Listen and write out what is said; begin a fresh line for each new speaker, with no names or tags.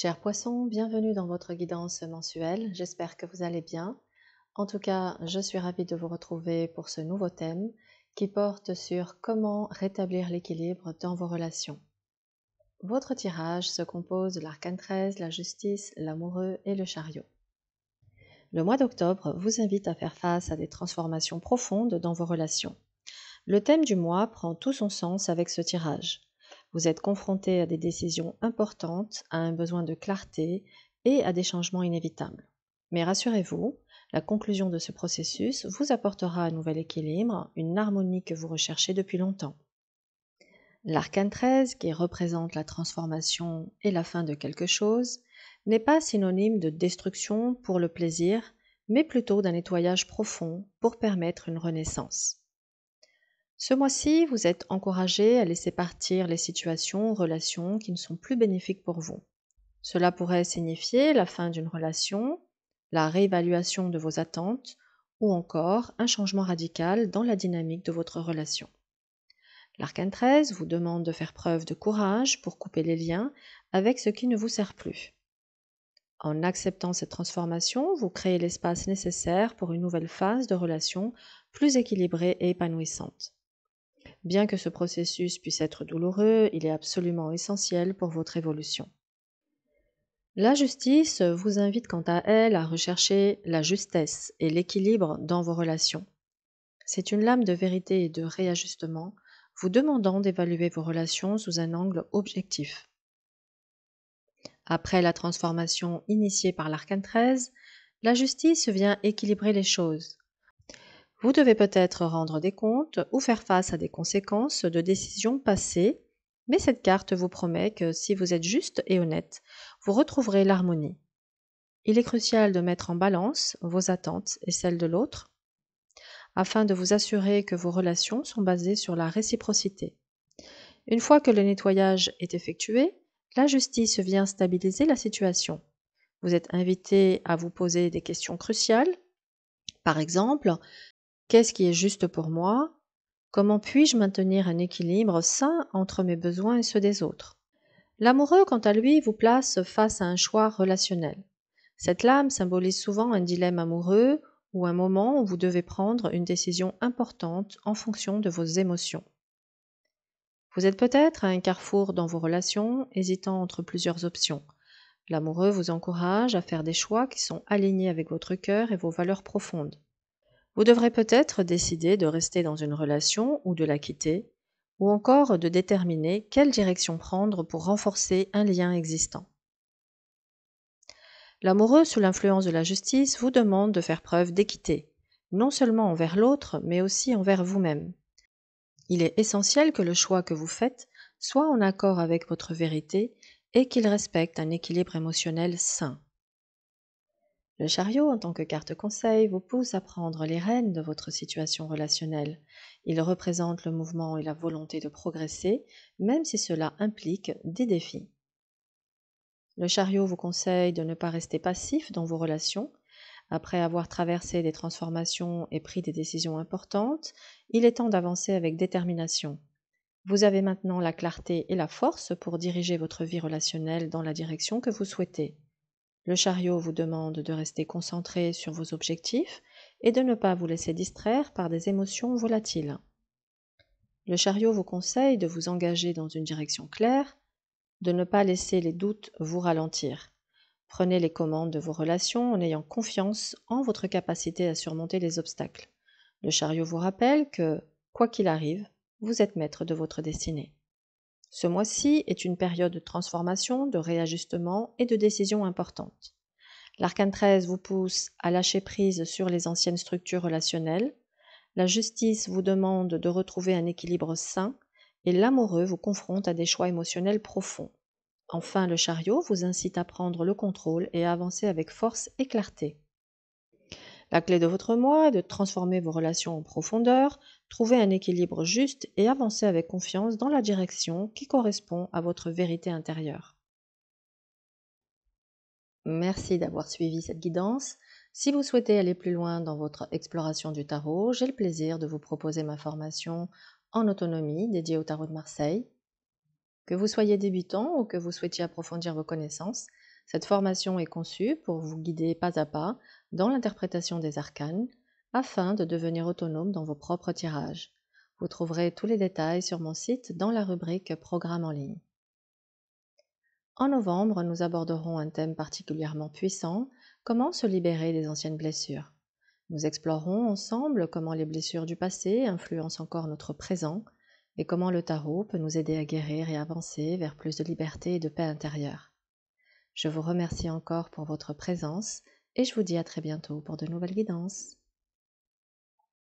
Chers poissons, bienvenue dans votre guidance mensuelle. J'espère que vous allez bien. En tout cas, je suis ravie de vous retrouver pour ce nouveau thème qui porte sur comment rétablir l'équilibre dans vos relations. Votre tirage se compose de l'arcane 13, la justice, l'amoureux et le chariot. Le mois d'octobre vous invite à faire face à des transformations profondes dans vos relations. Le thème du mois prend tout son sens avec ce tirage. Vous êtes confronté à des décisions importantes, à un besoin de clarté et à des changements inévitables. Mais rassurez-vous, la conclusion de ce processus vous apportera un nouvel équilibre, une harmonie que vous recherchez depuis longtemps. L'arcane 13, qui représente la transformation et la fin de quelque chose, n'est pas synonyme de destruction pour le plaisir, mais plutôt d'un nettoyage profond pour permettre une renaissance. Ce mois-ci, vous êtes encouragé à laisser partir les situations ou relations qui ne sont plus bénéfiques pour vous. Cela pourrait signifier la fin d'une relation, la réévaluation de vos attentes ou encore un changement radical dans la dynamique de votre relation. L'arcane 13 vous demande de faire preuve de courage pour couper les liens avec ce qui ne vous sert plus. En acceptant cette transformation, vous créez l'espace nécessaire pour une nouvelle phase de relation plus équilibrée et épanouissante. Bien que ce processus puisse être douloureux, il est absolument essentiel pour votre évolution. La justice vous invite quant à elle à rechercher la justesse et l'équilibre dans vos relations. C'est une lame de vérité et de réajustement, vous demandant d'évaluer vos relations sous un angle objectif. Après la transformation initiée par l'arcane 13, la justice vient équilibrer les choses. Vous devez peut-être rendre des comptes ou faire face à des conséquences de décisions passées, mais cette carte vous promet que si vous êtes juste et honnête, vous retrouverez l'harmonie. Il est crucial de mettre en balance vos attentes et celles de l'autre, afin de vous assurer que vos relations sont basées sur la réciprocité. Une fois que le nettoyage est effectué, la justice vient stabiliser la situation. Vous êtes invité à vous poser des questions cruciales. Par exemple, qu'est-ce qui est juste pour moi? Comment puis-je maintenir un équilibre sain entre mes besoins et ceux des autres? L'amoureux, quant à lui, vous place face à un choix relationnel. Cette lame symbolise souvent un dilemme amoureux ou un moment où vous devez prendre une décision importante en fonction de vos émotions. Vous êtes peut-être à un carrefour dans vos relations, hésitant entre plusieurs options. L'amoureux vous encourage à faire des choix qui sont alignés avec votre cœur et vos valeurs profondes. Vous devrez peut-être décider de rester dans une relation ou de la quitter, ou encore de déterminer quelle direction prendre pour renforcer un lien existant. L'amoureux, sous l'influence de la justice, vous demande de faire preuve d'équité, non seulement envers l'autre, mais aussi envers vous-même. Il est essentiel que le choix que vous faites soit en accord avec votre vérité et qu'il respecte un équilibre émotionnel sain. Le chariot, en tant que carte conseil, vous pousse à prendre les rênes de votre situation relationnelle. Il représente le mouvement et la volonté de progresser, même si cela implique des défis. Le chariot vous conseille de ne pas rester passif dans vos relations. Après avoir traversé des transformations et pris des décisions importantes, il est temps d'avancer avec détermination. Vous avez maintenant la clarté et la force pour diriger votre vie relationnelle dans la direction que vous souhaitez. Le chariot vous demande de rester concentré sur vos objectifs et de ne pas vous laisser distraire par des émotions volatiles. Le chariot vous conseille de vous engager dans une direction claire, de ne pas laisser les doutes vous ralentir. Prenez les commandes de vos relations en ayant confiance en votre capacité à surmonter les obstacles. Le chariot vous rappelle que, quoi qu'il arrive, vous êtes maître de votre destinée. Ce mois-ci est une période de transformation, de réajustement et de décisions importantes. L'arcane 13 vous pousse à lâcher prise sur les anciennes structures relationnelles. La justice vous demande de retrouver un équilibre sain et l'amoureux vous confronte à des choix émotionnels profonds. Enfin, le chariot vous incite à prendre le contrôle et à avancer avec force et clarté. La clé de votre mois est de transformer vos relations en profondeur, trouver un équilibre juste et avancer avec confiance dans la direction qui correspond à votre vérité intérieure. Merci d'avoir suivi cette guidance. Si vous souhaitez aller plus loin dans votre exploration du tarot, j'ai le plaisir de vous proposer ma formation en autonomie dédiée au tarot de Marseille. Que vous soyez débutant ou que vous souhaitiez approfondir vos connaissances, Cette formation est conçue pour vous guider pas à pas dans l'interprétation des arcanes afin de devenir autonome dans vos propres tirages. Vous trouverez tous les détails sur mon site dans la rubrique Programme en ligne. En novembre, nous aborderons un thème particulièrement puissant, comment se libérer des anciennes blessures. Nous explorerons ensemble comment les blessures du passé influencent encore notre présent et comment le tarot peut nous aider à guérir et avancer vers plus de liberté et de paix intérieure. Je vous remercie encore pour votre présence et je vous dis à très bientôt pour de nouvelles guidances.